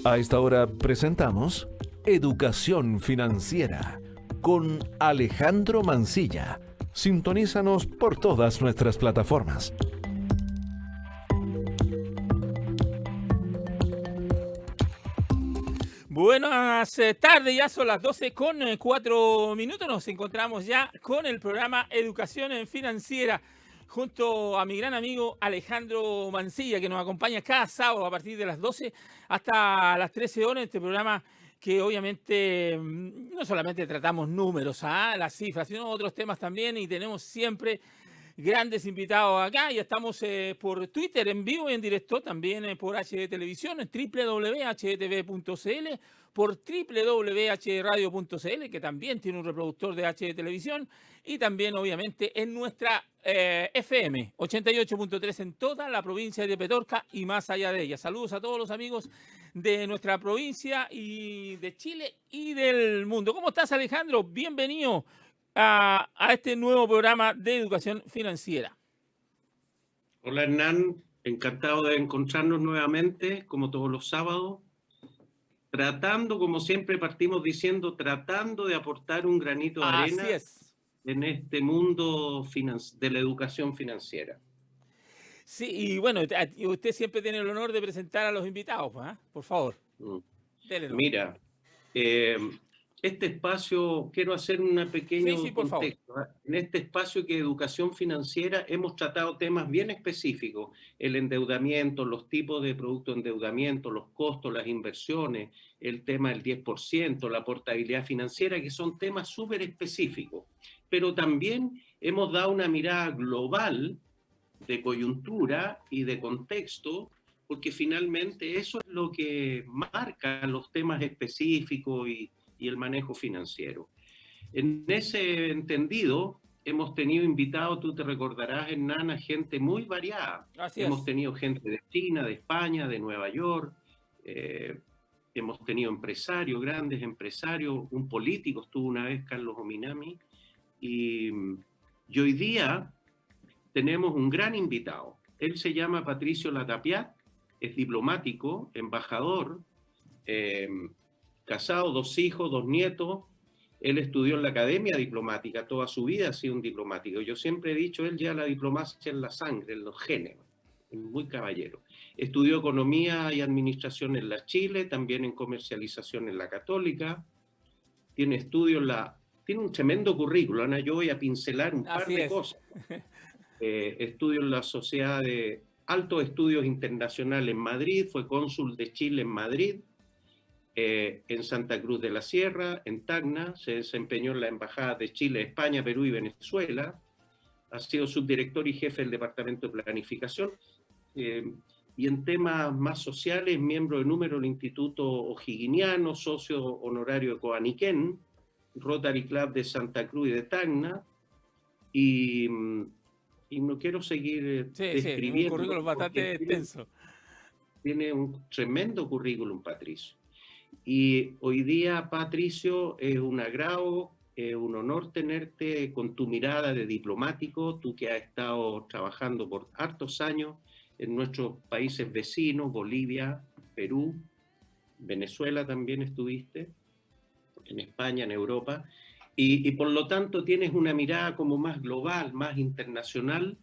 A esta hora presentamos Educación Financiera con Alejandro Mancilla. Sintonízanos por todas nuestras plataformas. Buenas tardes, ya son las 12:04. Nos encontramos ya con el programa Educación Financiera junto a mi gran amigo Alejandro Mancilla, que nos acompaña cada sábado a partir de las 12 hasta las 13 horas. Este programa que obviamente no solamente tratamos números, las cifras, sino otros temas también, y tenemos siempre grandes invitados acá. Ya estamos por Twitter en vivo y en directo, también por HD Televisión, en www.hdtv.cl, por www.hdradio.cl, que también tiene un reproductor de HD Televisión, y también obviamente en nuestra FM 88.3 en toda la provincia de Petorca y más allá de ella. Saludos a todos los amigos de nuestra provincia y de Chile y del mundo. ¿Cómo estás, Alejandro? Bienvenido a este nuevo programa de educación financiera. Hola, Hernán, encantado de encontrarnos nuevamente, como todos los sábados, tratando, como siempre partimos diciendo, tratando de aportar un granito de arena en este mundo de la educación financiera. Sí, y bueno, usted siempre tiene el honor de presentar a los invitados, ¿eh? Por favor. Mira, este espacio, quiero hacer un pequeño contexto. En este espacio que es educación financiera hemos tratado temas bien específicos, el endeudamiento, los tipos de producto de endeudamiento, los costos, las inversiones, el tema del 10%, la portabilidad financiera, que son temas súper específicos. Pero también hemos dado una mirada global de coyuntura y de contexto, porque finalmente eso es lo que marca los temas específicos y el manejo financiero. En ese entendido, hemos tenido invitados, tú te recordarás, Hernán, a gente muy variada. Hemos tenido gente de China, de España, de Nueva York, hemos tenido empresarios, grandes empresarios, un político estuvo una vez, Carlos Ominami, y hoy día tenemos un gran invitado. Él se llama Patricio Latapiat, es diplomático, embajador, casado, 2 hijos, 2 nietos. Él estudió en la academia diplomática, toda su vida ha sido un diplomático. Yo siempre he dicho, él lleva la diplomacia en la sangre, en los genes, es muy caballero. Estudió economía y administración en la Chile, también en comercialización en la Católica. Tiene estudios tiene un tremendo currículo, Ana, yo voy a pincelar un par de cosas. Estudio en la Sociedad de Altos Estudios Internacionales en Madrid, fue cónsul de Chile en Madrid, en Santa Cruz de la Sierra, en Tacna, se desempeñó en la Embajada de Chile, España, Perú y Venezuela, ha sido subdirector y jefe del Departamento de Planificación, y en temas más sociales, miembro de número del Instituto O'Higginiano, socio honorario de Coaniquén, Rotary Club de Santa Cruz y de Tacna, y no quiero seguir describiendo. Sí, un currículum bastante extenso. Tiene un tremendo currículum, Patricio. Y hoy día, Patricio, es un agrado, un honor tenerte con tu mirada de diplomático, tú que has estado trabajando por hartos años en nuestros países vecinos, Bolivia, Perú, Venezuela también estuviste, en España, en Europa, y por lo tanto tienes una mirada como más global, más internacional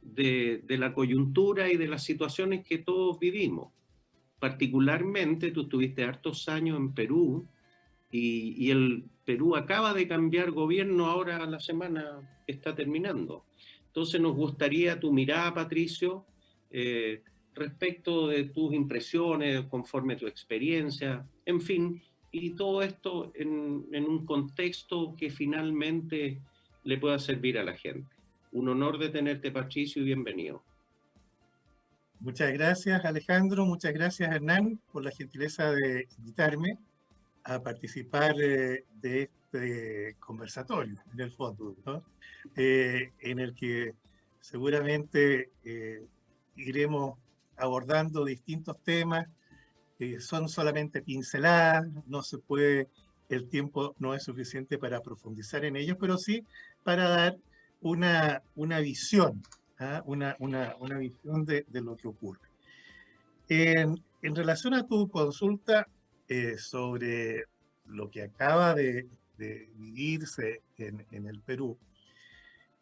de la coyuntura y de las situaciones que todos vivimos. Particularmente, tú estuviste hartos años en Perú y el Perú acaba de cambiar gobierno, ahora la semana está terminando. Entonces nos gustaría tu mirada, Patricio, respecto de tus impresiones, conforme tu experiencia, en fin, y todo esto en un contexto que finalmente le pueda servir a la gente. Un honor de tenerte, Patricio, y bienvenido. Muchas gracias, Alejandro. Muchas gracias, Hernán, por la gentileza de invitarme a participar de este conversatorio, en el fondo, ¿no? En el que seguramente iremos abordando distintos temas que son solamente pinceladas, el tiempo no es suficiente para profundizar en ellos, pero sí para dar una visión, una visión de lo que ocurre. En relación a tu consulta sobre lo que acaba de vivirse en el Perú,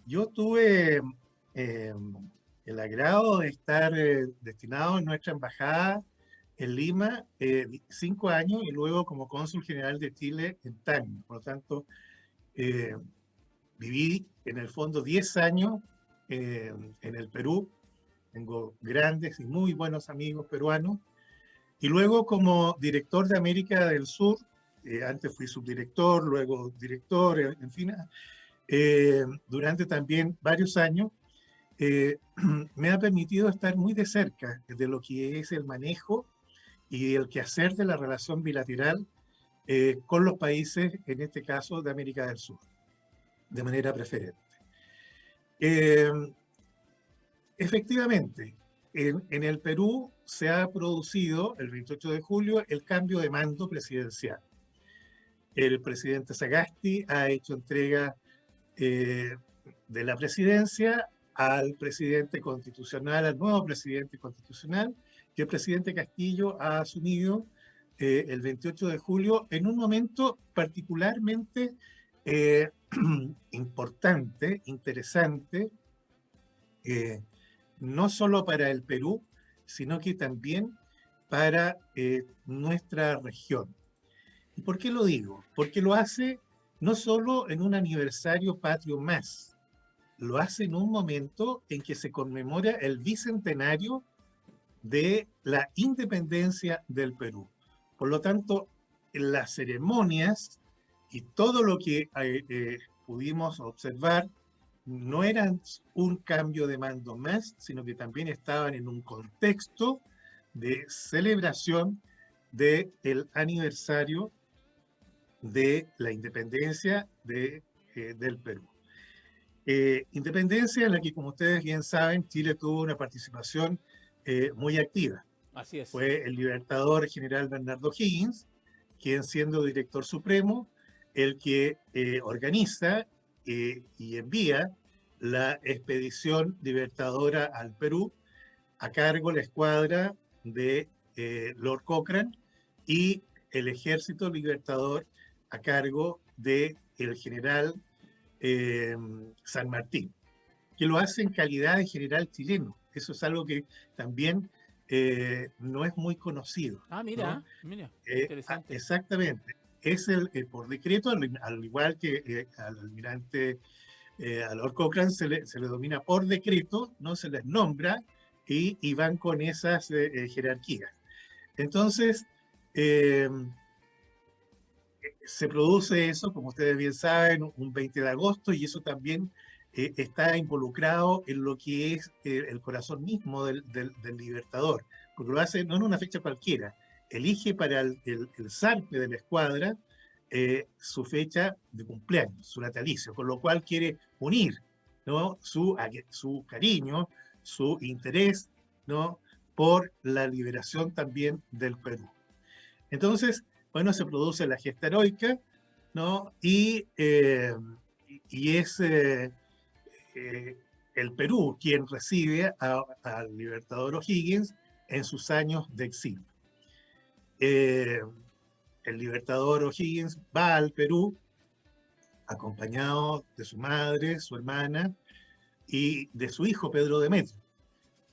yo tuve el agrado de estar destinado en nuestra embajada en Lima 5 años y luego como cónsul general de Chile en Tacna. Por lo tanto, viví en el fondo 10 años en el Perú. Tengo grandes y muy buenos amigos peruanos. Y luego como director de América del Sur, antes fui subdirector, luego director, en fin, durante también varios años, me ha permitido estar muy de cerca de lo que es el manejo y el quehacer de la relación bilateral con los países, en este caso de América del Sur, de manera preferente. Efectivamente, en el Perú se ha producido el 28 de julio el cambio de mando presidencial. El presidente Sagasti ha hecho entrega de la presidencia al presidente constitucional, al nuevo presidente constitucional, que el presidente Castillo ha asumido el 28 de julio en un momento particularmente importante, interesante, no solo para el Perú, sino que también para nuestra región. ¿Y por qué lo digo? Porque lo hace no solo en un aniversario patrio más, lo hace en un momento en que se conmemora el bicentenario de la independencia del Perú. Por lo tanto, las ceremonias y todo lo que pudimos observar no eran un cambio de mando más, sino que también estaban en un contexto de celebración del aniversario de la independencia del Perú. Independencia en la que, como ustedes bien saben, Chile tuvo una participación muy activa. Así es. Fue el libertador general Bernardo Higgins, quien siendo director supremo, el que organiza y envía la expedición libertadora al Perú, a cargo de la escuadra de Lord Cochrane y el ejército libertador a cargo del general San Martín, que lo hace en calidad de general chileno. Eso es algo que también no es muy conocido. Ah, mira, ¿no? Mira, interesante. Exactamente. Es por decreto, al igual que al almirante, a Lord Cochrane se le domina por decreto, no se les nombra y van con esas jerarquías. Entonces, se produce eso, como ustedes bien saben, un 20 de agosto, y eso también está involucrado en lo que es el corazón mismo del libertador, porque lo hace no en una fecha cualquiera, elige para el zarpe de la escuadra su fecha de cumpleaños, su natalicio, con lo cual quiere unir, ¿no?, su cariño, su interés, ¿no?, por la liberación también del Perú. Entonces, bueno, se produce la gesta heroica, ¿no? Y es el Perú quien recibe al libertador O'Higgins en sus años de exilio. El libertador O'Higgins va al Perú acompañado de su madre, su hermana y de su hijo Pedro Demetrio,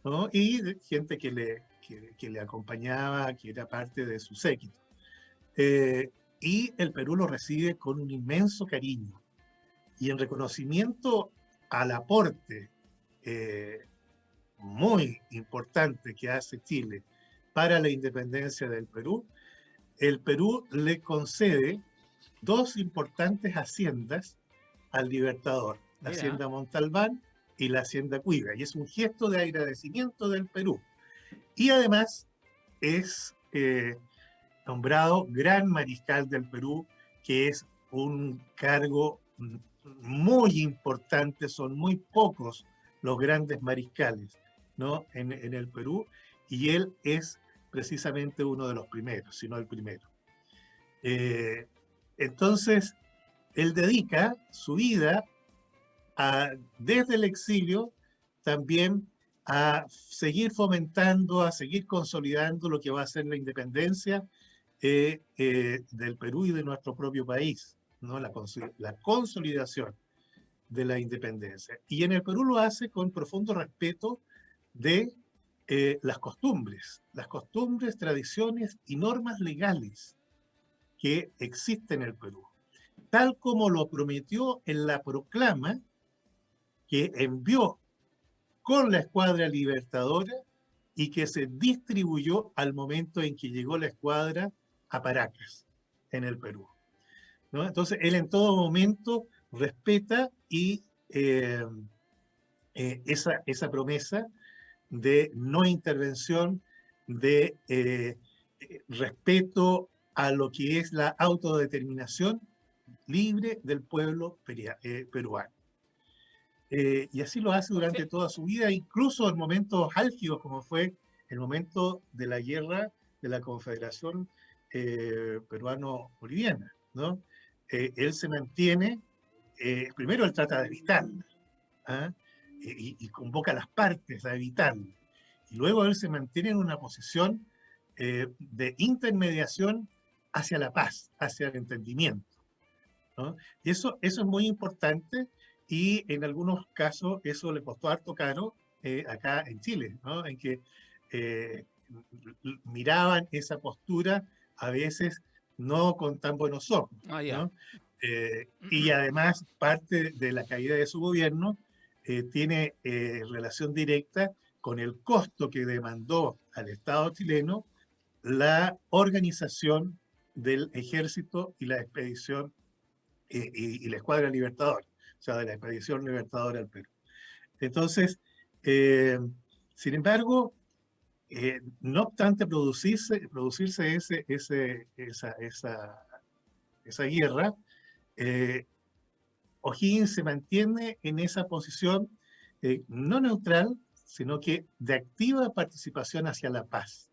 ¿no? Y de gente que le acompañaba, que era parte de su séquito. Y el Perú lo recibe con un inmenso cariño. Y en reconocimiento al aporte muy importante que hace Chile para la independencia del Perú, el Perú le concede 2 importantes haciendas al libertador, la Hacienda Montalbán y la Hacienda Cuiga, y es un gesto de agradecimiento del Perú. Y además es nombrado Gran Mariscal del Perú, que es un cargo muy importante, son muy pocos los grandes mariscales, ¿no?, en el Perú, y él es precisamente uno de los primeros, si no el primero. Entonces, él dedica su vida desde el exilio también a seguir fomentando, a seguir consolidando lo que va a ser la independencia del Perú y de nuestro propio país, ¿no? La consolidación de la independencia. Y en el Perú lo hace con profundo respeto de las costumbres, tradiciones y normas legales que existen en el Perú, tal como lo prometió en la proclama que envió con la Escuadra Libertadora y que se distribuyó al momento en que llegó la escuadra a Paracas, en el Perú, ¿no? Entonces, él en todo momento respeta y esa promesa de no intervención, de respeto a lo que es la autodeterminación libre del pueblo peruano. Y así lo hace durante toda su vida, incluso en momentos álgidos, como fue el momento de la guerra de la Confederación Peruano-Boliviana, ¿no? Él se mantiene, primero él trata de evitarla, ¿ah? Y convoca a las partes a evitarla. Y luego él se mantiene en una posición de intermediación hacia la paz, hacia el entendimiento, ¿no? Y eso es muy importante, y en algunos casos eso le costó harto caro acá en Chile, ¿no? En que miraban esa postura a veces no con tan buenos ojos, ¿no? Y además parte de la caída de su gobierno tiene relación directa con el costo que demandó al Estado chileno la organización del ejército y la expedición y la Escuadra Libertadora, o sea, de la expedición libertadora al Perú. Entonces, sin embargo, no obstante producirse esa guerra, O'Higgins se mantiene en esa posición no neutral, sino que de activa participación hacia la paz,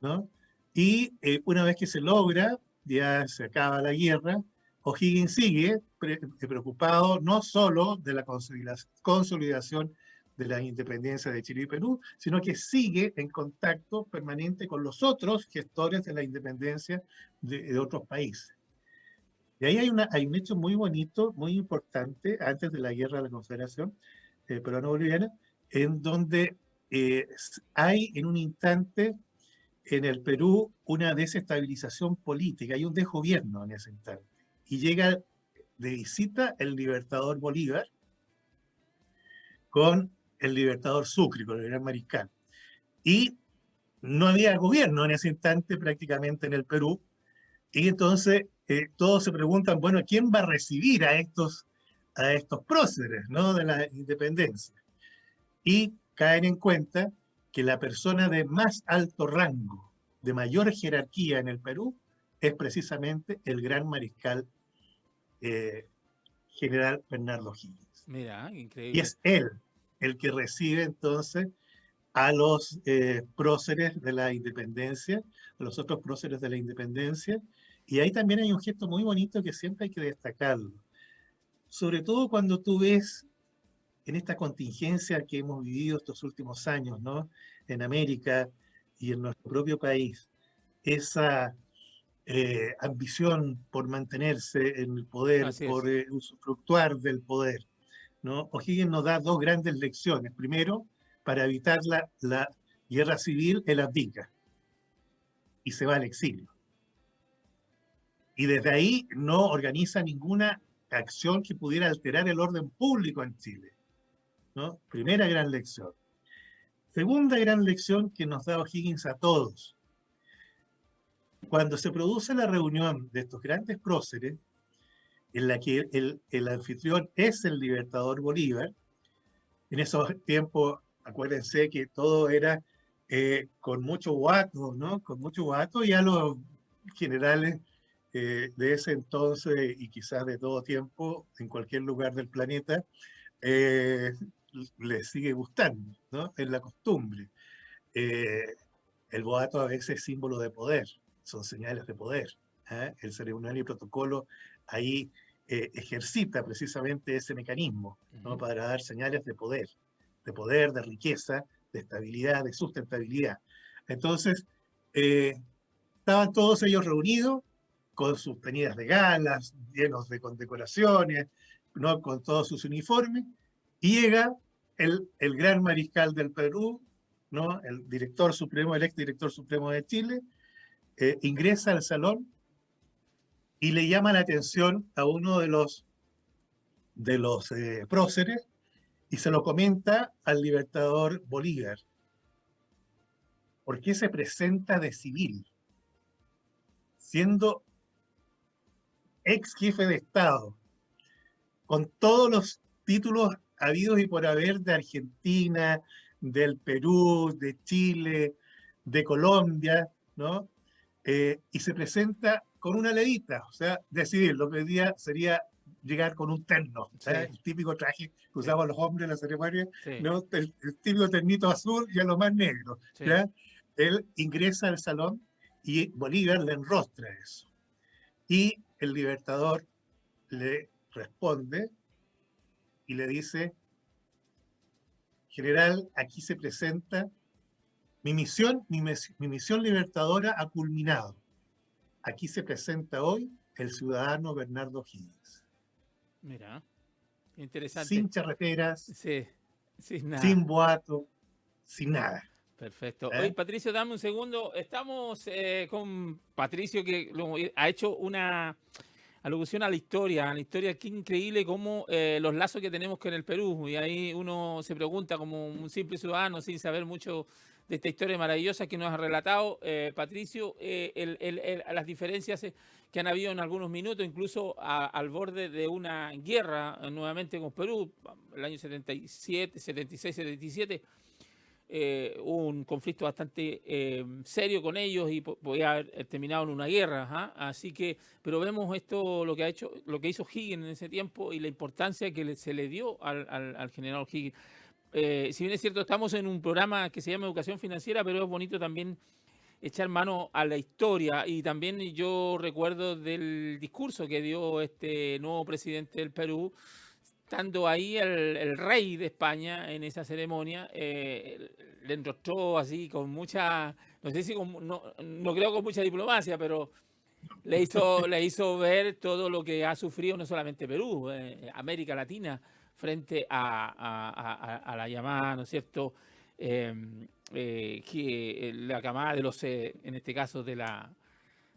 ¿no? Y una vez que se logra, ya se acaba la guerra, O'Higgins sigue preocupado no solo de la consolidación de la independencia de Chile y Perú, sino que sigue en contacto permanente con los otros gestores de la independencia de otros países. Y ahí hay un hecho muy bonito, muy importante, antes de la guerra de la Confederación Peruano-Boliviana, en donde hay en un instante en el Perú una desestabilización política, hay un desgobierno en ese instante. Y llega de visita el libertador Bolívar con el libertador Sucre, con el gran mariscal. Y no había gobierno en ese instante prácticamente en el Perú. Y entonces todos se preguntan, bueno, ¿quién va a recibir a estos próceres, ¿no?, de la independencia? Y caen en cuenta que la persona de más alto rango, de mayor jerarquía en el Perú, es precisamente el gran mariscal general Bernardo O'Higgins. Mira, increíble. Y es él el que recibe entonces a los próceres de la independencia, a los otros próceres de la independencia. Y ahí también hay un gesto muy bonito que siempre hay que destacarlo. Sobre todo cuando tú ves en esta contingencia que hemos vivido estos últimos años, ¿no?, en América y en nuestro propio país, esa ambición por mantenerse en el poder, por usufructuar del poder, ¿no? O'Higgins nos da dos grandes lecciones. Primero, para evitar la guerra civil, él abdica y se va al exilio. Y desde ahí no organiza ninguna acción que pudiera alterar el orden público en Chile, ¿no? Primera gran lección. Segunda gran lección que nos da O'Higgins a todos. Cuando se produce la reunión de estos grandes próceres, en la que el anfitrión es el libertador Bolívar, en esos tiempos, acuérdense que todo era con mucho guato, ¿no? Con mucho guato, y a los generales de ese entonces y quizás de todo tiempo, en cualquier lugar del planeta, les sigue gustando, ¿no? Es la costumbre. El boato a veces es símbolo de poder, son señales de poder. El ceremonial y protocolo ahí ejercita precisamente ese mecanismo, ¿no?, para dar señales de poder. poder, de riqueza, de estabilidad, de sustentabilidad. Entonces, estaban todos ellos reunidos con sus tenidas de galas, llenos de condecoraciones, ¿no? Con todos sus uniformes, y llega el gran mariscal del Perú, ¿no? El director supremo, el exdirector supremo de Chile, ingresa al salón y le llama la atención a uno de los próceres y se lo comenta al libertador Bolívar. ¿Por qué se presenta de civil? Siendo ex jefe de Estado, con todos los títulos habidos y por haber de Argentina, del Perú, de Chile, de Colombia, ¿no? Y se presenta con una levita, o sea, de civil. Lo que hoy día sería llegar con un terno, sí. El típico traje que usaban los hombres en la ceremonia, sí. ¿No? El típico ternito azul y a lo más negro. Sí. ¿Ya? Él ingresa al salón y Bolívar le enrostra eso. Y el libertador le responde y le dice: general, aquí se presenta mi misión libertadora ha culminado. Aquí se presenta hoy el ciudadano Bernardo O'Higgins. Mira, interesante. Sin charreteras, sí, sin nada. Sin boato, sin nada. Perfecto. Oye, Patricio, dame un segundo. Estamos con Patricio, que ha hecho una alusión a la historia. Qué increíble cómo los lazos que tenemos con el Perú. Y ahí uno se pregunta, como un simple ciudadano, sin saber mucho de esta historia maravillosa que nos ha relatado Patricio, las diferencias que han habido en algunos minutos, incluso al borde de una guerra nuevamente con Perú, el año 77, 76, 77. Hubo un conflicto bastante serio con ellos y podía haber terminado en una guerra, así que, pero vemos esto, lo que hizo Higgins en ese tiempo y la importancia que se le dio al general Higgins. Si bien es cierto, estamos en un programa que se llama Educación Financiera, pero es bonito también echar mano a la historia, y también yo recuerdo del discurso que dio este nuevo presidente del Perú, estando ahí el rey de España en esa ceremonia. Le enrostró así con mucha, no sé si no creo con mucha diplomacia, pero le hizo ver todo lo que ha sufrido no solamente Perú, América Latina, frente a la llamada, ¿no es cierto?, que la camada de los, en este caso de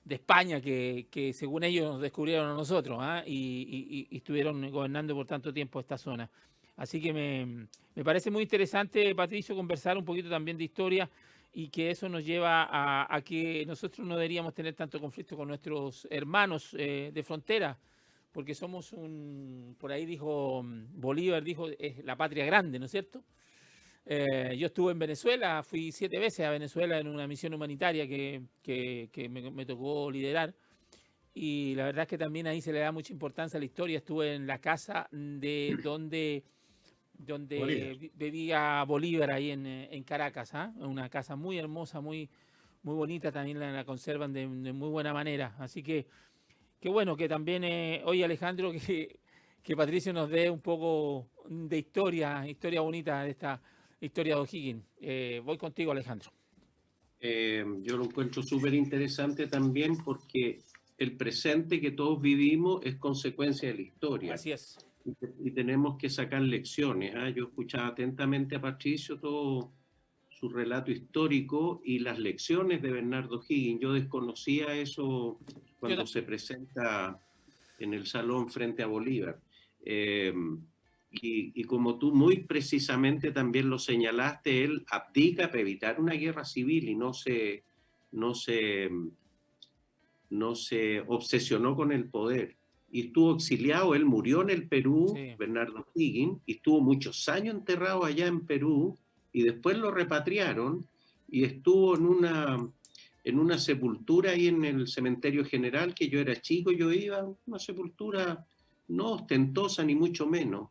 España, que según ellos nos descubrieron a nosotros, y estuvieron gobernando por tanto tiempo esta zona. Así que me parece muy interesante, Patricio, conversar un poquito también de historia, y que eso nos lleva a que nosotros no deberíamos tener tanto conflicto con nuestros hermanos de frontera, porque somos por ahí dijo Bolívar, dijo, es la patria grande, ¿no es cierto? Yo estuve en Venezuela, fui 7 veces a Venezuela en una misión humanitaria que me tocó liderar, y la verdad es que también ahí se le da mucha importancia a la historia. Estuve en la casa de donde vivía Bolívar, ahí en Caracas, una casa muy hermosa, muy, muy bonita, también la conservan de muy buena manera. Así que qué bueno que también hoy, Alejandro, que Patricio nos dé un poco de historia bonita de esta historia de O'Higgins. Voy contigo, Alejandro. Yo lo encuentro súper interesante también, porque el presente que todos vivimos es consecuencia de la historia. Así es. Y tenemos que sacar lecciones. Yo escuchaba atentamente a Patricio todo su relato histórico y las lecciones de Bernardo O'Higgins. Yo desconocía eso cuando se presenta en el salón frente a Bolívar. Y como tú muy precisamente también lo señalaste, él abdica para evitar una guerra civil y no se obsesionó con el poder. Y estuvo exiliado, él murió en el Perú, sí. Bernardo O'Higgins, y estuvo muchos años enterrado allá en Perú, y después lo repatriaron, y estuvo en una sepultura ahí en el cementerio general, que yo era chico, yo iba, una sepultura no ostentosa ni mucho menos.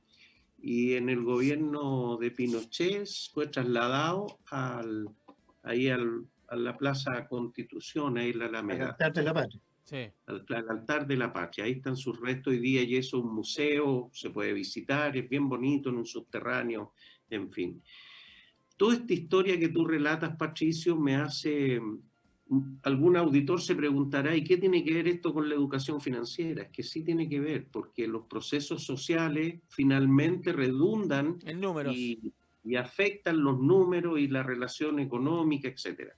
Y en el gobierno de Pinochet fue trasladado a la Plaza Constitución, ahí en la Alameda. Al altar de la patria. Sí. Al altar de la patria. Ahí están sus restos hoy día, y eso es un museo, se puede visitar, es bien bonito, en un subterráneo, en fin. Toda esta historia que tú relatas, Patricio, me hace... Algún auditor se preguntará, ¿y qué tiene que ver esto con la educación financiera? Es que sí tiene que ver, porque los procesos sociales finalmente redundan en números y afectan los números y la relación económica, etc.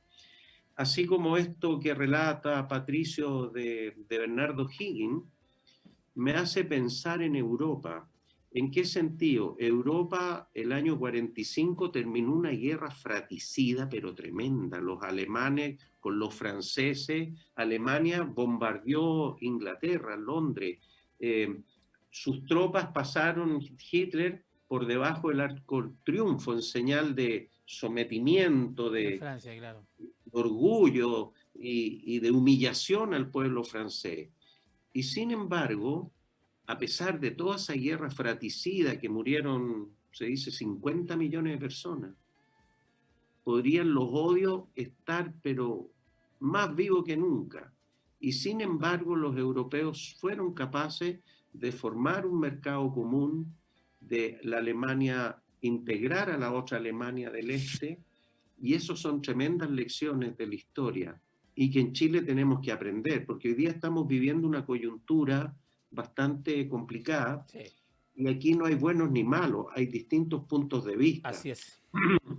Así como esto que relata Patricio de Bernardo Higgins, me hace pensar en Europa. ¿En qué sentido? Europa, el año 45, terminó una guerra fratricida, pero tremenda. Los alemanes con los franceses, Alemania bombardeó Inglaterra, Londres. Sus tropas pasaron, Hitler, por debajo del Arco del Triunfo, en señal de sometimiento, de Francia, claro, orgullo y de humillación al pueblo francés. Y sin embargo, a pesar de toda esa guerra fratricida que murieron, se dice, 50 millones de personas, podrían los odios estar, pero más vivos que nunca. Y sin embargo, los europeos fueron capaces de formar un mercado común, de la Alemania integrar a la otra Alemania del Este, y eso son tremendas lecciones de la historia, y que en Chile tenemos que aprender, porque hoy día estamos viviendo una coyuntura bastante complicada, sí. Y aquí no hay buenos ni malos, hay distintos puntos de vista. Así es.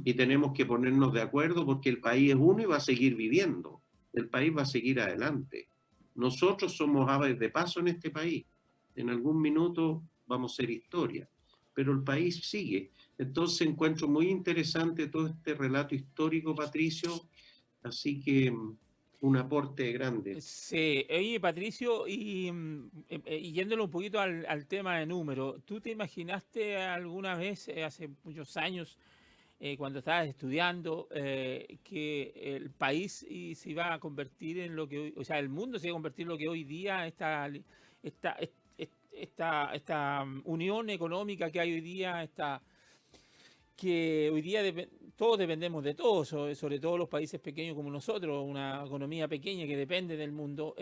Y tenemos que ponernos de acuerdo porque el país es uno y va a seguir viviendo. El país va a seguir adelante. Nosotros somos aves de paso en este país. En algún minuto vamos a ser historia, pero el país sigue. Entonces encuentro muy interesante todo este relato histórico, Patricio, así que un aporte grande. Sí, oye Patricio, y yéndolo un poquito al tema de número, ¿tú te imaginaste alguna vez, hace muchos años, cuando estabas estudiando, que el país se iba a convertir en lo que hoy, o sea, el mundo se iba a convertir en lo que hoy día, esta unión económica que hay hoy día, que hoy día todos dependemos de todos, sobre todo los países pequeños como nosotros, una economía pequeña que depende del mundo,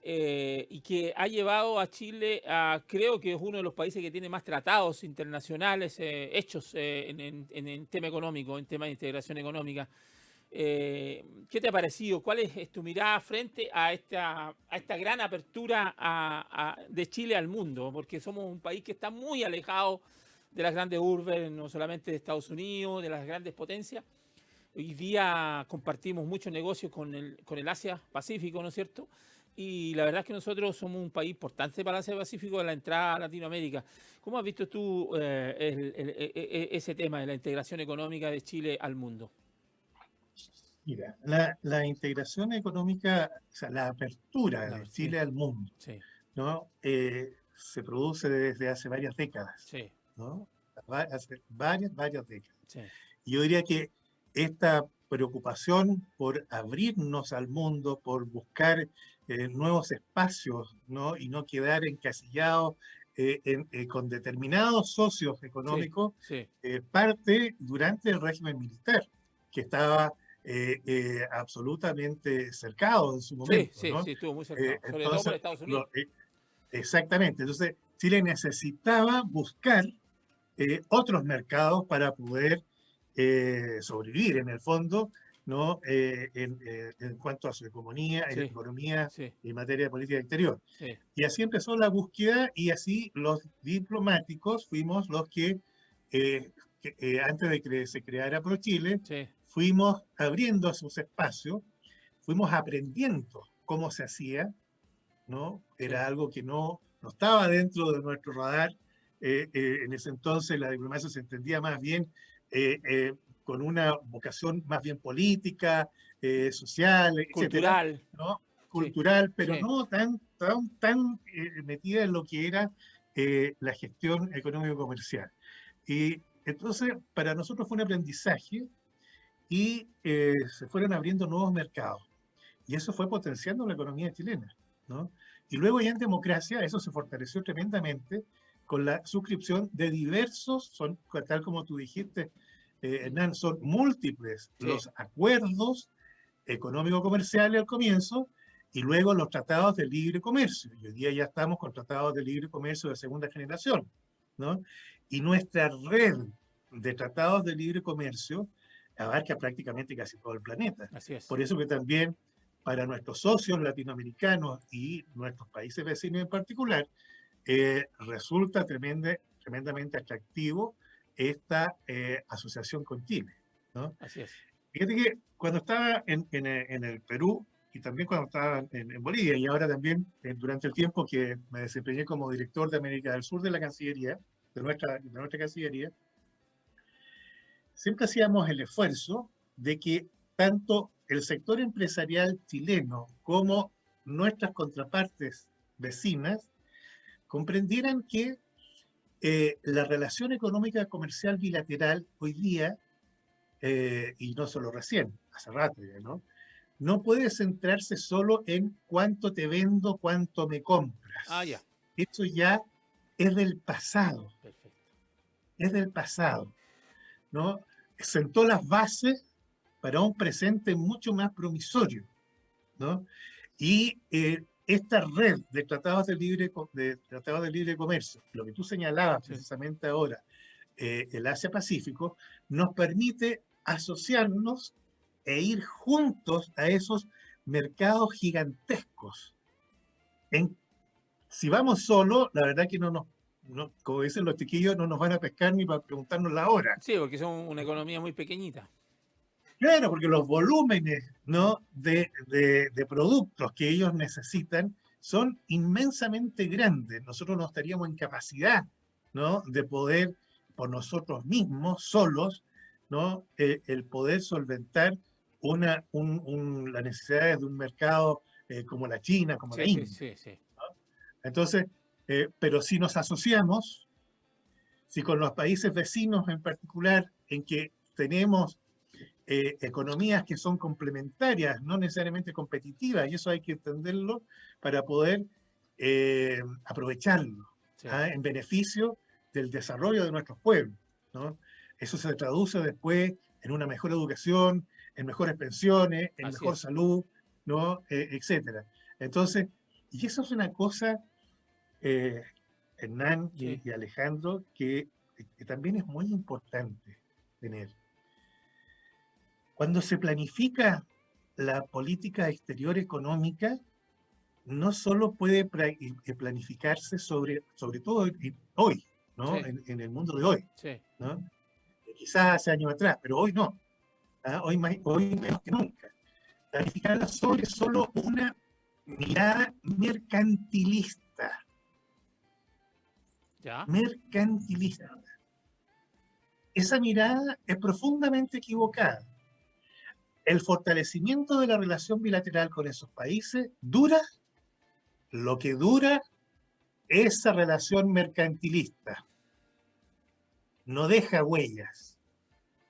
y que ha llevado a Chile a, creo que es uno de los países que tiene más tratados internacionales hechos en tema económico, en tema de integración económica. ¿Qué te ha parecido? ¿Cuál es tu mirada frente a esta gran apertura de Chile al mundo? Porque somos un país que está muy alejado de las grandes urbes, no solamente de Estados Unidos, de las grandes potencias. Hoy día compartimos muchos negocios con el Asia-Pacífico, ¿no es cierto? Y la verdad es que nosotros somos un país importante para el Asia-Pacífico, de la entrada a Latinoamérica. ¿Cómo has visto tú ese tema de la integración económica de Chile al mundo? Mira, la integración económica, o sea, la apertura de Chile al mundo, sí, ¿no? Se produce desde hace varias décadas. Sí. ¿No? Hace varias décadas. Sí. Y yo diría que esta preocupación por abrirnos al mundo, por buscar nuevos espacios, ¿no? Y no quedar encasillados con determinados socios económicos, sí, sí, parte durante el régimen militar, que estaba absolutamente cercado en su momento. Sí, sí, ¿no? Sí, estuvo muy cercado, sobre todo por Estados Unidos. Exactamente. Entonces, Chile necesitaba buscar otros mercados para poder sobrevivir, en el fondo, ¿no? En cuanto a su economía, sí, economía, sí, en materia de política exterior. Sí. Y así empezó la búsqueda, y así los diplomáticos fuimos los que antes de que se creara ProChile, sí, fuimos abriendo sus espacios, fuimos aprendiendo cómo se hacía, ¿no? Era, sí, algo que no estaba dentro de nuestro radar. En ese entonces la diplomacia se entendía más bien con una vocación más bien política, social, cultural, etcétera, ¿no? Cultural, sí, pero sí, no tan metida en lo que era la gestión económico-comercial. Y entonces para nosotros fue un aprendizaje, y se fueron abriendo nuevos mercados, y eso fue potenciando la economía chilena, ¿no? Y luego ya en democracia eso se fortaleció tremendamente con la suscripción de diversos, tal como tú dijiste, Hernán, son múltiples, sí, los acuerdos económico-comerciales al comienzo, y luego los tratados de libre comercio. Y hoy día ya estamos con tratados de libre comercio de segunda generación, ¿no? Y nuestra red de tratados de libre comercio abarca prácticamente casi todo el planeta. Así es. Por eso que también para nuestros socios latinoamericanos y nuestros países vecinos en particular, resulta tremendamente atractivo esta asociación con Chile, ¿no? Así es. Fíjate que cuando estaba en el Perú y también cuando estaba en Bolivia y ahora también durante el tiempo que me desempeñé como director de América del Sur de la Cancillería, de nuestra Cancillería, siempre hacíamos el esfuerzo de que tanto el sector empresarial chileno como nuestras contrapartes vecinas comprendieran que la relación económica comercial bilateral hoy día, y no solo recién, hace rato ya, ¿no? No puede centrarse solo en cuánto te vendo, cuánto me compras. Ah, ya. Eso ya es del pasado. Perfecto. Es del pasado, ¿no? Sentó las bases para un presente mucho más promisorio, ¿no? Y esta red de tratados de libre comercio, lo que tú señalabas precisamente ahora, el Asia-Pacífico, nos permite asociarnos e ir juntos a esos mercados gigantescos. Si vamos solo, la verdad que como dicen los chiquillos, no nos van a pescar ni para preguntarnos la hora. Sí, porque son una economía muy pequeñita. Claro, porque los volúmenes, ¿no?, de productos que ellos necesitan son inmensamente grandes. Nosotros no estaríamos en capacidad, ¿no?, de poder, por nosotros mismos, solos, ¿no?, el poder solventar las necesidades de un mercado como la China, como la India. Sí. ¿No? Entonces, pero si nos asociamos, si con los países vecinos en particular, en que tenemos economías que son complementarias, no necesariamente competitivas, y eso hay que entenderlo para poder aprovecharlo, Sí. en beneficio del desarrollo de nuestros pueblos, ¿no? Eso se traduce después en una mejor educación, en mejores pensiones, en mejor salud, ¿no? Etcétera. Entonces, y eso es una cosa, Hernán y Alejandro, que también es muy importante tener. Cuando se planifica la política exterior económica, no solo puede planificarse sobre todo hoy, ¿no? En el mundo de hoy, ¿no? Quizás hace años atrás, pero hoy no. Hoy menos que nunca. Planificarla sobre solo una mirada mercantilista. ¿Ya? Mercantilista. Esa mirada es profundamente equivocada. El fortalecimiento de la relación bilateral con esos países dura lo que dura esa relación mercantilista. No deja huellas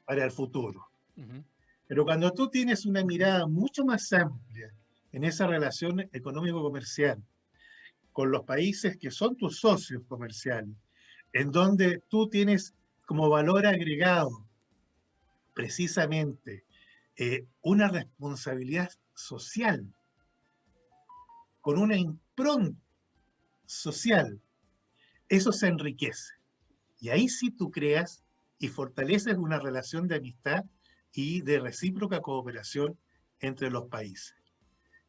para el futuro. Uh-huh. Pero cuando tú tienes una mirada mucho más amplia en esa relación económico-comercial con los países que son tus socios comerciales, en donde tú tienes como valor agregado precisamente una responsabilidad social, con una impronta social, eso se enriquece. Y ahí sí tú creas y fortaleces una relación de amistad y de recíproca cooperación entre los países.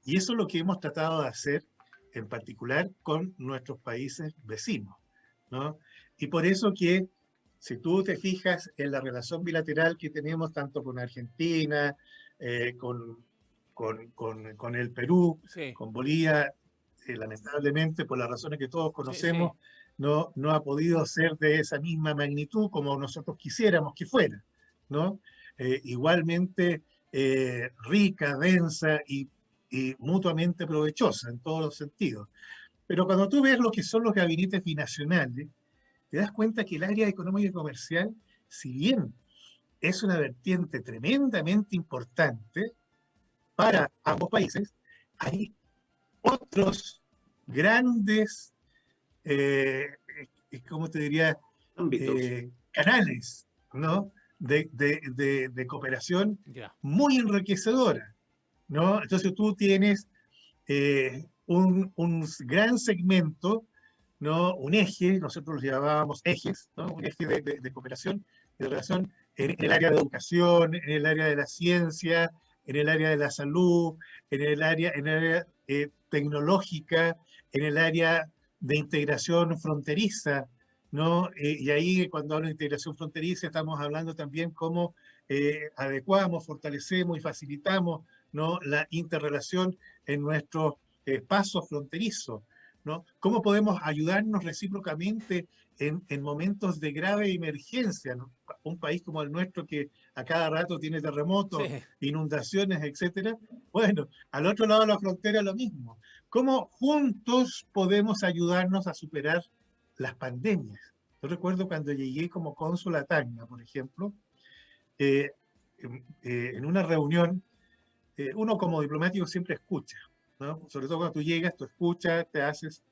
Y eso es lo que hemos tratado de hacer, en particular con nuestros países vecinos, ¿no? Y por eso que, si tú te fijas en la relación bilateral que tenemos tanto con Argentina, con el Perú, con Bolivia, lamentablemente, por las razones que todos conocemos, no ha podido ser de esa misma magnitud como nosotros quisiéramos que fuera, ¿no? Igualmente rica, densa y mutuamente provechosa en todos los sentidos. Pero cuando tú ves lo que son los gabinetes binacionales, te das cuenta que el área económica y comercial, si bien es una vertiente tremendamente importante para ambos países, hay otros grandes, ¿cómo te diría? Canales, ¿no? de cooperación muy enriquecedora, ¿no? Entonces tú tienes un gran segmento, ¿no? Un eje, nosotros los llamábamos ejes, ¿no? Un eje de cooperación en relación en el área de educación, en el área de la ciencia, en el área de la salud, en el área tecnológica, en el área de integración fronteriza, ¿no? Y ahí cuando hablo de integración fronteriza estamos hablando también cómo adecuamos, fortalecemos y facilitamos, ¿no?, la interrelación en nuestros pasos fronterizos, ¿no? ¿Cómo podemos ayudarnos recíprocamente en momentos de grave emergencia, ¿no? Un país como el nuestro que a cada rato tiene terremotos, Sí. inundaciones, etcétera. Bueno, al otro lado de la frontera lo mismo. ¿Cómo juntos podemos ayudarnos a superar las pandemias? Yo recuerdo cuando llegué como cónsul a Tacna, por ejemplo, en una reunión, uno como diplomático siempre escucha, ¿no? Sobre todo cuando tú llegas, tú escuchas, te haces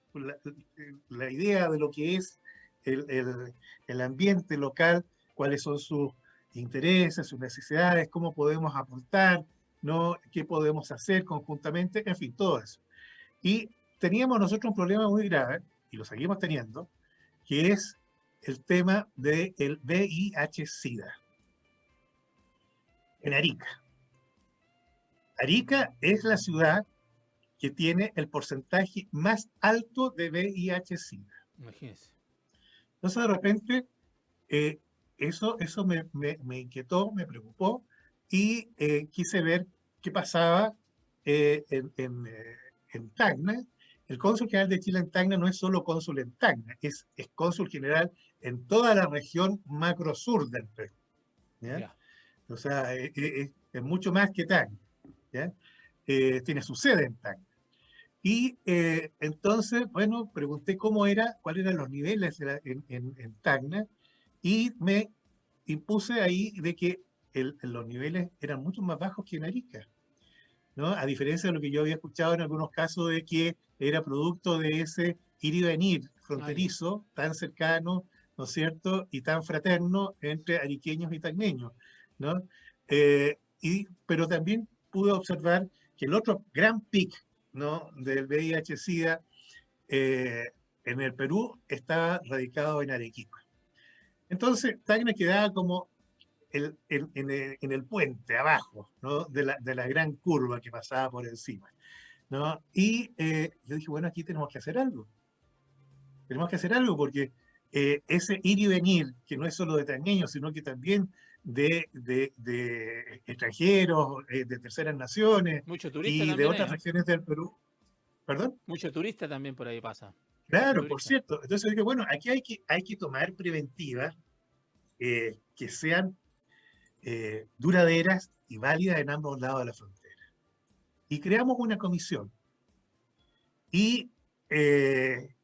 la idea de lo que es el ambiente local, cuáles son sus intereses, sus necesidades, cómo podemos aportar, ¿no? ¿Qué podemos hacer conjuntamente? En fin, todo eso. Y teníamos nosotros un problema muy grave, y lo seguimos teniendo, que es el tema del VIH-Sida en Arica. Arica es la ciudad que tiene el porcentaje más alto de VIH-Sida. Imagínese. Entonces, de repente, eso me inquietó, me preocupó, y quise ver qué pasaba en Tacna. El cónsul general de Chile en Tacna no es solo cónsul en Tacna, es cónsul general en toda la región macro-sur del Perú, ¿ya? Ya. O sea, es mucho más que Tacna, ¿ya? Tiene su sede en Tacna. Y entonces, bueno, pregunté cuáles eran los niveles en Tacna, y me impuse ahí de que los niveles eran mucho más bajos que en Arica, ¿no? A diferencia de lo que yo había escuchado en algunos casos de que era producto de ese ir y venir fronterizo tan cercano, ¿no es cierto?, y tan fraterno entre ariqueños y tacneños, ¿no? Pero también pude observar que el otro gran pic, ¿no?, del VIH-Sida en el Perú estaba radicado en Arequipa. Entonces, Tacna quedaba como en el puente abajo, ¿no?, de la gran curva que pasaba por encima, ¿no? Y yo dije, bueno, aquí tenemos que hacer algo. Tenemos que hacer algo porque ese ir y venir, que no es solo de tacneños, sino que también de extranjeros, de terceras naciones Mucho turista y de también otras hay, ¿eh? regiones del Perú. ¿Perdón? Mucho turista también por ahí pasa. Mucho Claro, por turista. cierto. Entonces dije, bueno, aquí hay que tomar preventivas que sean duraderas y válidas en ambos lados de la frontera. Y creamos una comisión. Y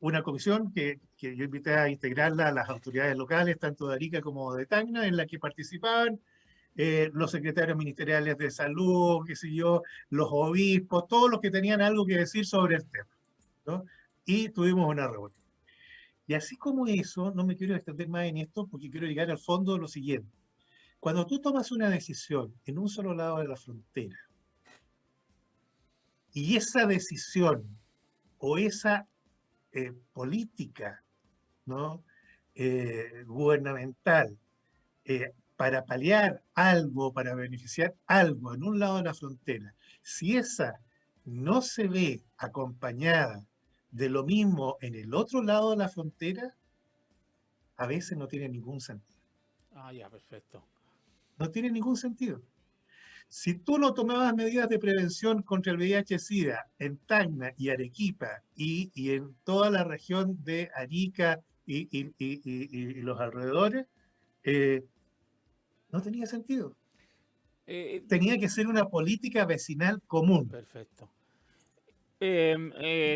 una comisión que yo invité a integrarla a las autoridades locales, tanto de Arica como de Tacna, en la que participaban los secretarios ministeriales de salud, qué sé yo, los obispos, todos los que tenían algo que decir sobre el tema, ¿no? Y tuvimos una reunión. Y así como eso, no me quiero extender más en esto porque quiero llegar al fondo de lo siguiente. Cuando tú tomas una decisión en un solo lado de la frontera y esa decisión o esa política, ¿no?, gubernamental para paliar algo, para beneficiar algo en un lado de la frontera, si esa no se ve acompañada de lo mismo en el otro lado de la frontera, a veces no tiene ningún sentido. Ah, ya, perfecto. No tiene ningún sentido. Si tú no tomabas medidas de prevención contra el VIH-Sida en Tacna y Arequipa y en toda la región de Arica y los alrededores, no tenía sentido. Tenía que ser una política vecinal común. Perfecto.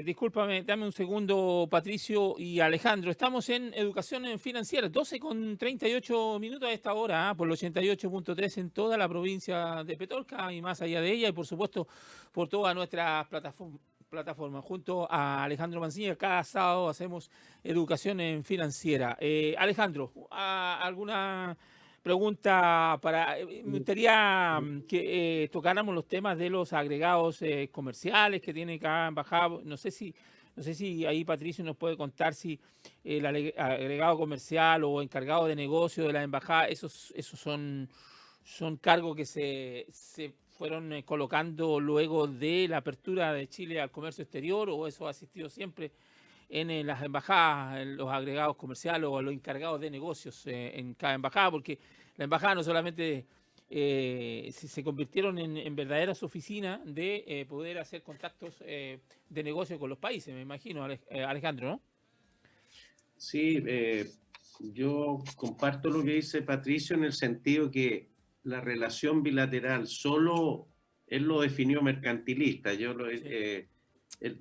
Discúlpame, dame un segundo, Patricio y Alejandro. Estamos en Educación Financiera, 12:38 a esta hora, por el 88.3 en toda la provincia de Petorca y más allá de ella, y por supuesto por todas nuestras plataformas. Junto a Alejandro Mancilla, cada sábado hacemos Educación Financiera. Alejandro, ¿alguna pregunta para... me gustaría que tocáramos los temas de los agregados comerciales que tiene cada embajada. No sé si ahí Patricio nos puede contar si el agregado comercial o encargado de negocio de la embajada, esos son cargos que se fueron colocando luego de la apertura de Chile al comercio exterior, o eso ha existido siempre en las embajadas, en los agregados comerciales o los encargados de negocios en cada embajada, porque la embajada no solamente se convirtieron en verdaderas oficinas de poder hacer contactos de negocio con los países, me imagino, Alejandro, ¿no? Sí, yo comparto lo que dice Patricio en el sentido que la relación bilateral solo, él lo definió mercantilista,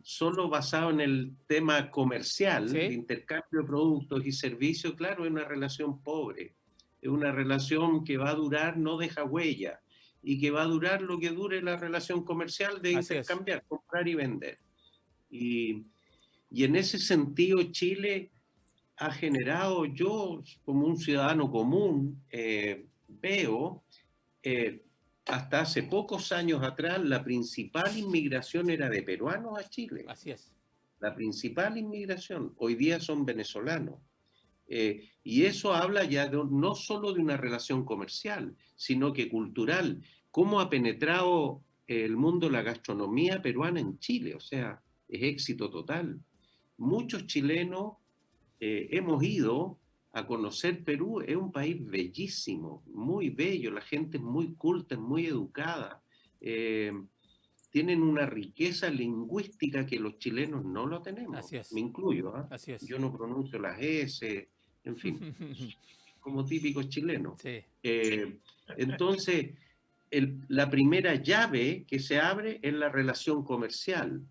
solo basado en el tema comercial, de intercambio de productos y servicios, claro, es una relación pobre. Es una relación que va a durar, no deja huella, y que va a durar lo que dure la relación comercial de intercambiar, comprar y vender. Y en ese sentido Chile ha generado, yo como un ciudadano común, veo, hasta hace pocos años atrás, la principal inmigración era de peruanos a Chile. Así es. La principal inmigración. Hoy día son venezolanos. Y eso habla ya no solo de una relación comercial, sino que cultural. Cómo ha penetrado el mundo la gastronomía peruana en Chile. O sea, es éxito total. Muchos chilenos hemos ido a conocer Perú. Es un país bellísimo, muy bello, la gente es muy culta, es muy educada, tienen una riqueza lingüística que los chilenos no lo tenemos. Así es. Me incluyo, ¿eh? Así es. Yo no pronuncio las S, en fin, como típicos chilenos. Sí. Entonces, la primera llave que se abre es la relación comercial.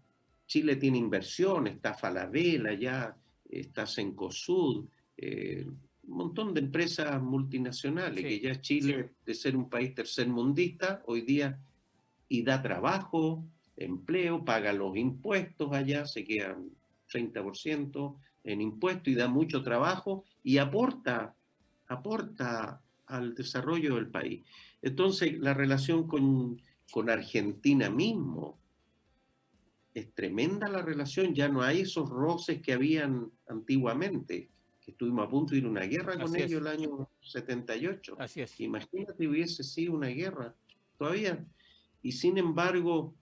Chile tiene inversión, está Falabella ya, está Cencosud, un montón de empresas multinacionales, que ya Chile, de ser un país tercermundista, hoy día, y da trabajo, empleo, paga los impuestos allá, se quedan 30% en impuestos y da mucho trabajo y aporta al desarrollo del país. Entonces, la relación con Argentina mismo, es tremenda la relación, ya no hay esos roces que habían antiguamente, que estuvimos a punto de ir a una guerra con ellos el año 78. Así es. Imagínate, hubiese sido una guerra todavía. Y sin embargo,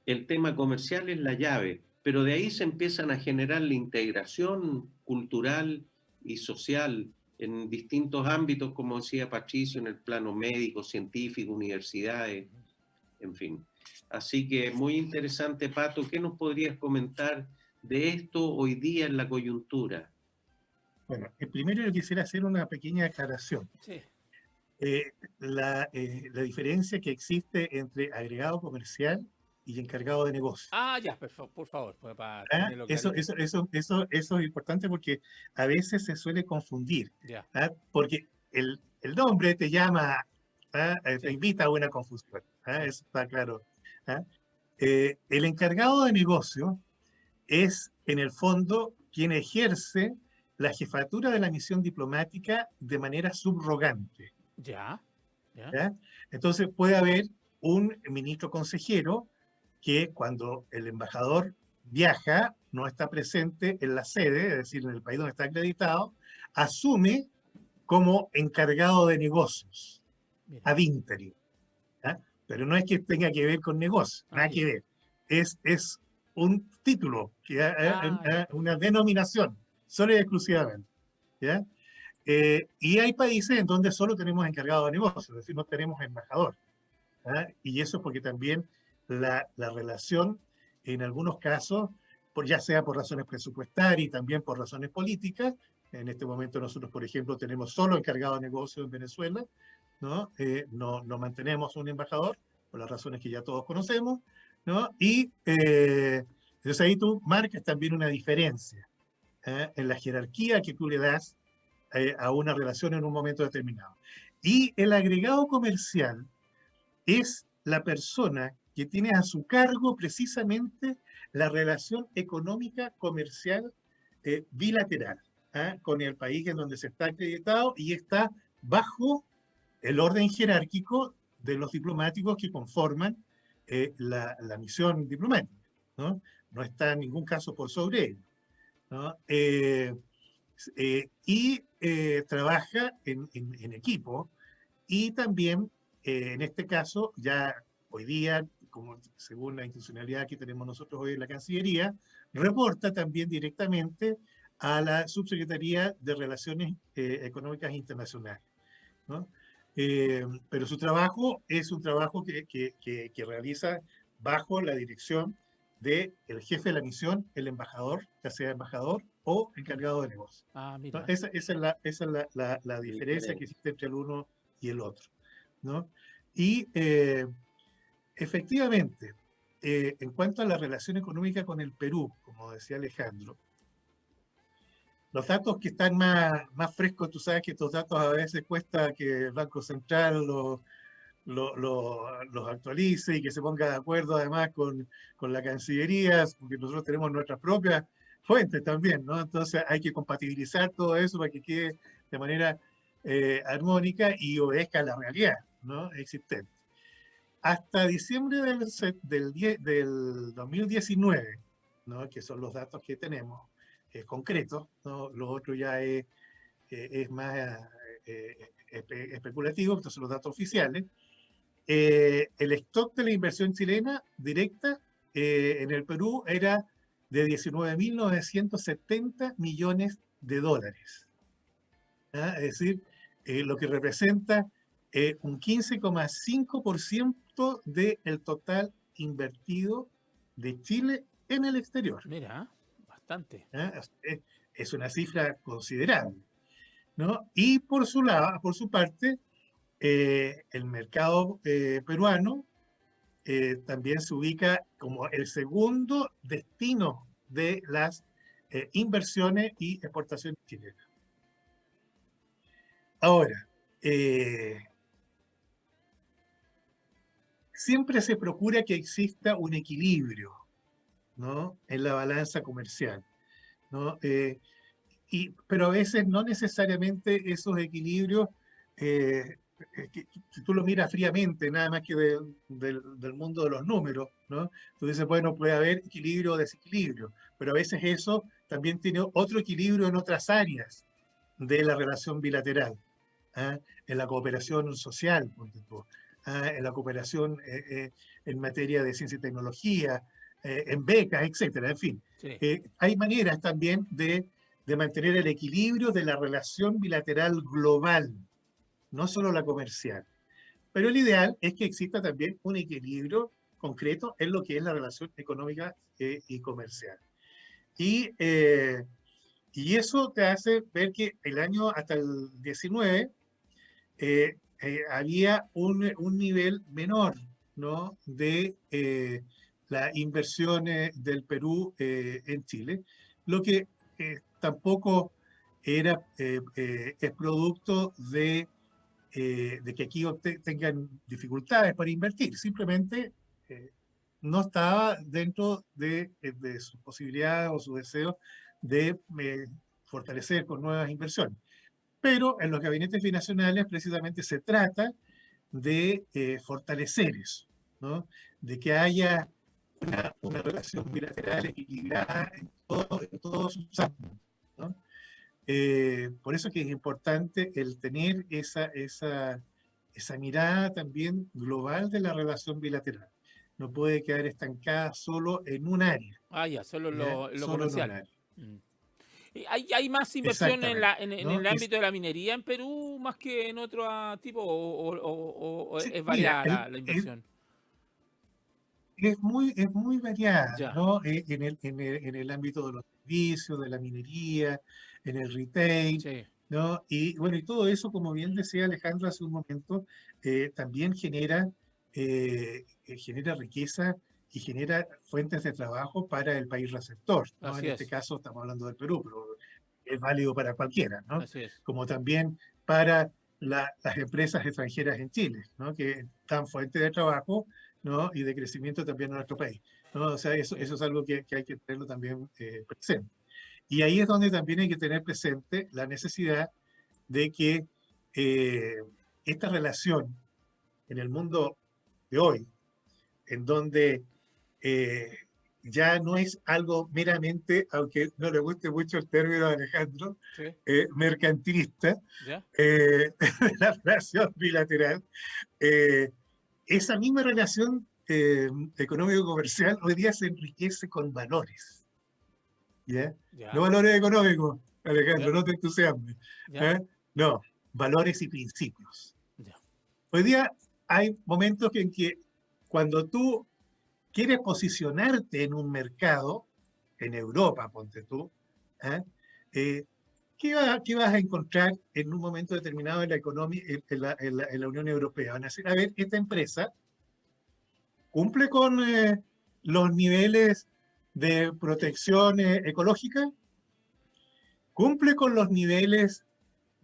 el tema comercial es la llave, pero de ahí se empiezan a generar la integración cultural y social en distintos ámbitos, como decía Patricio, en el plano médico, científico, universidades, en fin. Así que muy interesante, Pato. ¿Qué nos podrías comentar de esto hoy día en la coyuntura? Bueno, primero yo quisiera hacer una pequeña aclaración. Sí. La diferencia que existe entre agregado comercial y encargado de negocio. Ya, por favor. Eso es importante porque a veces se suele confundir. Porque el nombre te llama, te invita a una confusión. Eso está claro. El encargado de negocio es, en el fondo, quien ejerce la jefatura de la misión diplomática de manera subrogante. ¿Ya? Entonces puede haber un ministro consejero que cuando el embajador viaja, no está presente en la sede, es decir, en el país donde está acreditado, asume como encargado de negocios, ad interim. Pero no es que tenga que ver con negocios, nada que ver. Es un título, una denominación, solo y exclusivamente. ¿Ya? Y hay países en donde solo tenemos encargado de negocios, es decir, no tenemos embajador. Y eso es porque también la relación, en algunos casos, ya sea por razones presupuestarias y también por razones políticas, en este momento nosotros, por ejemplo, tenemos solo encargado de negocios en Venezuela, ¿no? No mantenemos un embajador, por las razones que ya todos conocemos, ¿no? Y entonces ahí tú marcas también una diferencia en la jerarquía que tú le das a una relación en un momento determinado. Y el agregado comercial es la persona que tiene a su cargo precisamente la relación económica comercial bilateral con el país en donde se está acreditado y está bajo el orden jerárquico de los diplomáticos que conforman la misión diplomática, ¿no? No está en ningún caso por sobre ello, ¿no? Y trabaja en equipo, y también en este caso ya hoy día, como según la institucionalidad que tenemos nosotros hoy en la Cancillería, reporta también directamente a la Subsecretaría de Relaciones Económicas Internacionales, ¿no? Pero su trabajo es un trabajo que realiza bajo la dirección del jefe de la misión, el embajador, ya sea embajador o encargado de negocio. Mira. ¿No? Esa es la diferencia que existe entre el uno y el otro, ¿no? Y efectivamente, en cuanto a la relación económica con el Perú, como decía Alejandro, los datos que están más frescos, tú sabes que estos datos a veces cuesta que el Banco Central los actualice y que se ponga de acuerdo además con la Cancillería, porque nosotros tenemos nuestras propias fuentes también, ¿no? Entonces hay que compatibilizar todo eso para que quede de manera armónica y obedezca a la realidad, ¿no? Existente. Hasta diciembre del 2019, ¿no? Que son los datos que tenemos concretos, ¿no? Lo otro ya es más especulativo, estos son los datos oficiales. El stock de la inversión chilena directa en el Perú era de 19.970 millones de dólares. ¿Ah? Es decir, lo que representa un 15,5% del total invertido de Chile en el exterior. Mira, bastante. ¿Ah? Es una cifra considerable, ¿no? Y por su parte, el mercado peruano también se ubica como el segundo destino de las inversiones y exportaciones chilenas. Ahora, siempre se procura que exista un equilibrio, ¿no? En la balanza comercial, ¿no? Pero a veces no necesariamente esos equilibrios, si tú lo miras fríamente, nada más que del mundo de los números, ¿no? Tú dices, bueno, puede haber equilibrio o desequilibrio, pero a veces eso también tiene otro equilibrio en otras áreas de la relación bilateral, ¿ah? En la cooperación social, en la cooperación en materia de ciencia y tecnología, en becas, etcétera, en fin. Sí. Hay maneras también de mantener el equilibrio de la relación bilateral global, no solo la comercial. Pero el ideal es que exista también un equilibrio concreto en lo que es la relación económica y comercial. Y eso te hace ver que el año hasta el 19 había un nivel menor, ¿no? De las inversiones del Perú en Chile, lo que tampoco es producto de que aquí tengan dificultades para invertir, simplemente no estaba dentro de sus posibilidades o su deseo de fortalecer con nuevas inversiones. Pero en los gabinetes binacionales precisamente se trata de fortalecer eso, ¿no? De que haya una relación bilateral equilibrada en todos sus ámbitos, ¿no? Por eso que es importante el tener esa mirada también global de la relación bilateral. No puede quedar estancada solo en un área. Solo lo solo comercial. En un área. ¿Hay más inversión en ¿no? el ámbito de la minería en Perú más que en otro tipo o Sí, es variada mira, la inversión? Es muy variada, Ya. ¿no? En el ámbito de los servicios, de la minería, en el retail, Sí. ¿no? Y bueno, y todo eso, como bien decía Alejandro hace un momento, también genera riqueza y genera fuentes de trabajo para el país receptor, ¿no? Así En este es. caso estamos hablando del Perú, pero es válido para cualquiera, ¿no? Así es. Como también para las empresas extranjeras en Chile, ¿no? Que dan fuentes de trabajo, ¿no? Y de crecimiento también en nuestro país, ¿no? O sea, eso es algo que hay que tenerlo también presente. Y ahí es donde también hay que tener presente la necesidad de que esta relación en el mundo de hoy, en donde ya no es algo meramente, aunque no le guste mucho el término a Alejandro, Sí. mercantilista, ¿Ya? la relación bilateral, esa misma relación económico-comercial hoy día se enriquece con valores. ¿Ya? Ya. No valores económicos, Alejandro, Ya. no te entusiasmes. Ya. No, valores y principios. Ya. Hoy día hay momentos en que cuando tú quieres posicionarte en un mercado, en Europa, ponte tú, ¿qué vas a encontrar en un momento determinado en la economía, en la Unión Europea? Van a decir, a ver, esta empresa cumple con los niveles de protección ecológica, cumple con los niveles